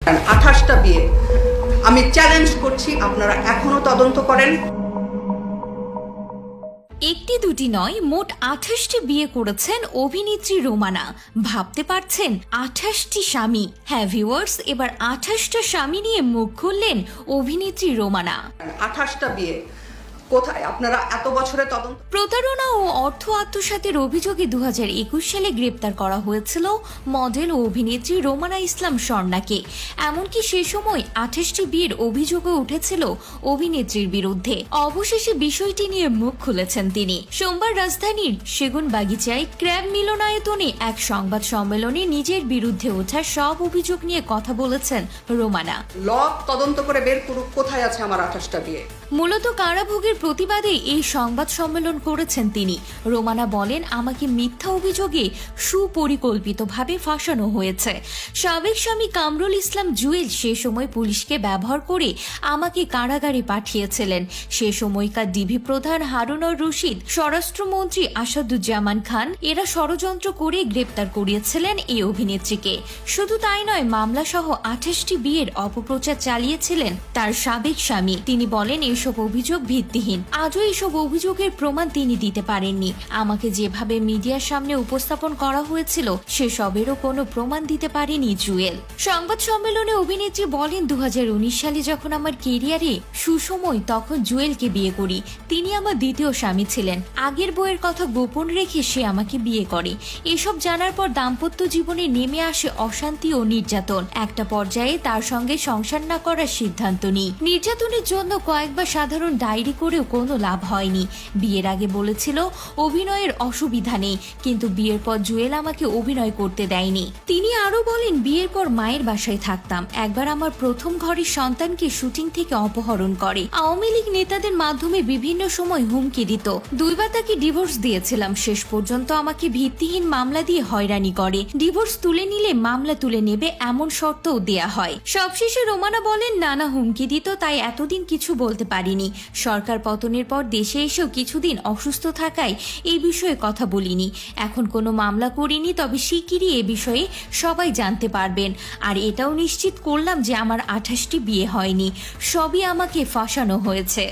28টা বিয়ে আমি চ্যালেঞ্জ করছি, আপনারা এখনো তদন্ত করেন। একটি দুটি নয়, মোট 28টি বিয়ে করেছেন অভিনেত্রী রোমানা। ভাবতে পারছেন 28টি স্বামী? হ্যাঁ ভিউয়ার্স, এবার 28টা স্বামী নিয়ে মুখ খুললেন অভিনেত্রী রোমানা। 28টা বিয়ে কোথায়? আপনারা এত বছরে তদন্ত। প্রতারণা ও অর্থ আত্মসাতের অভিযোগে 2021 সালে গ্রেপ্তার করা হয়েছিল মডেল ও অভিনেত্রী রোমানা ইসলাম স্বর্ণাকে। এমনকি সে সময় 28টি বিয়ের অভিযোগও উঠেছিল অভিনেত্রীর বিরুদ্ধে। অবশেষে বিষয়টি নিয়ে মুখ খুলেছেন তিনি। সোমবার রাজধানীর সেগুনবাগিচায় ক্র্যাব মিলনায়তনে এক সংবাদ সম্মেলনে নিজের বিরুদ্ধে ওঠা সব অভিযোগ নিয়ে কথা বলেছেন রোমানা। ল তদন্ত করে বের করুক কোথায় আছে আমার 28টা বিয়ে। মূলত কারাভোগের প্রতিবাদে এই সংবাদ সম্মেলন করেছেন তিনি। রোমানা বলেন, আমাকে মিথ্যা অভিযোগে সুপরিকল্পিতভাবে ফাঁসানো হয়েছে। সাবেক স্বামী কামরুল ইসলাম জুয়েল সে সময় পুলিশকে ব্যবহার করে আমাকে কারাগারে পাঠিয়েছিলেন। সে সময়কার ডিবি প্রধান হারুনুর রশিদ, স্বরাষ্ট্রমন্ত্রী আসাদুজ্জামান খান এরা ষড়যন্ত্র করে গ্রেপ্তার করিয়েছিলেন এই অভিনেত্রীকে। শুধু তাই নয়, মামলা সহ 28টি বিয়ের অপপ্রচার চালিয়েছিলেন তার সাবেক স্বামী। তিনি বলেন, এসব অভিযোগ ভিত্তিহীন। আজও এসব অভিযোগের প্রমাণ তিনি দিতে পারেননি। আমাকে যেভাবে মিডিয়ার সামনে উপস্থাপন করা হয়েছিল সেসবেরও কোনো প্রমাণ দিতে পারেনি জুয়েল। সংবাদ সম্মেলনে অভিনেত্রী বলেন, 2019 সালে যখন আমার কেরিয়ারে সুসময়, তখন জুয়েলকে বিয়ে করি। তিনি আমার দ্বিতীয় স্বামী ছিলেন। আগের বইয়ের কথা গোপন রেখে সে আমাকে বিয়ে করে। এসব জানার পর দাম্পত্য জীবনে নেমে আসে অশান্তি ও নির্যাতন। একটা পর্যায়ে তার সঙ্গে সংসার না করার সিদ্ধান্ত নিই। নির্যাতনের জন্য কয়েকবার সাধারণ ডায়েরি করেও কোনো লাভ হয়নি। বিয়ের আগে বলেছিল অভিনয়ের অসুবিধা নেই, কিন্তু বিয়ের পর জুয়েল আমাকে অভিনয় করতে দেয়নি। তিনি আরো বলেন, বিয়ের পর মায়ের বাসায় থাকতাম। একবার আমার প্রথম ঘরের সন্তানকে শুটিং থেকে অপহরণ করে। আওয়ামী লীগ নেতাদের মাধ্যমে বিভিন্ন সময় হুমকি দিত। দুইবার তাকে ডিভোর্স দিয়েছিলাম। শেষ পর্যন্ত আমাকে ভিত্তিহীন মামলা দিয়ে হয়রানি করে। ডিভোর্স তুলে নিলে মামলা তুলে নেবে এমন শর্তও দেয়া হয়। সবশেষে রোমানা বলেন, নানা হুমকি দিত, তাই এতদিন কিছু বলতে পারিনি। সরকার পতনের পর দেশে এসেও কিছুদিন অসুস্থ থাকায় এই বিষয়ে কথা বলিনি। এখন কোনো মামলা করিনি, তবে শিগগিরই এ বিষয়ে সবাই জানতে পারবেন। আর এটাও নিশ্চিত করলাম যে আমার 28টি বিয়ে হয়নি, সবই আমাকে ফাঁসানো হয়েছে।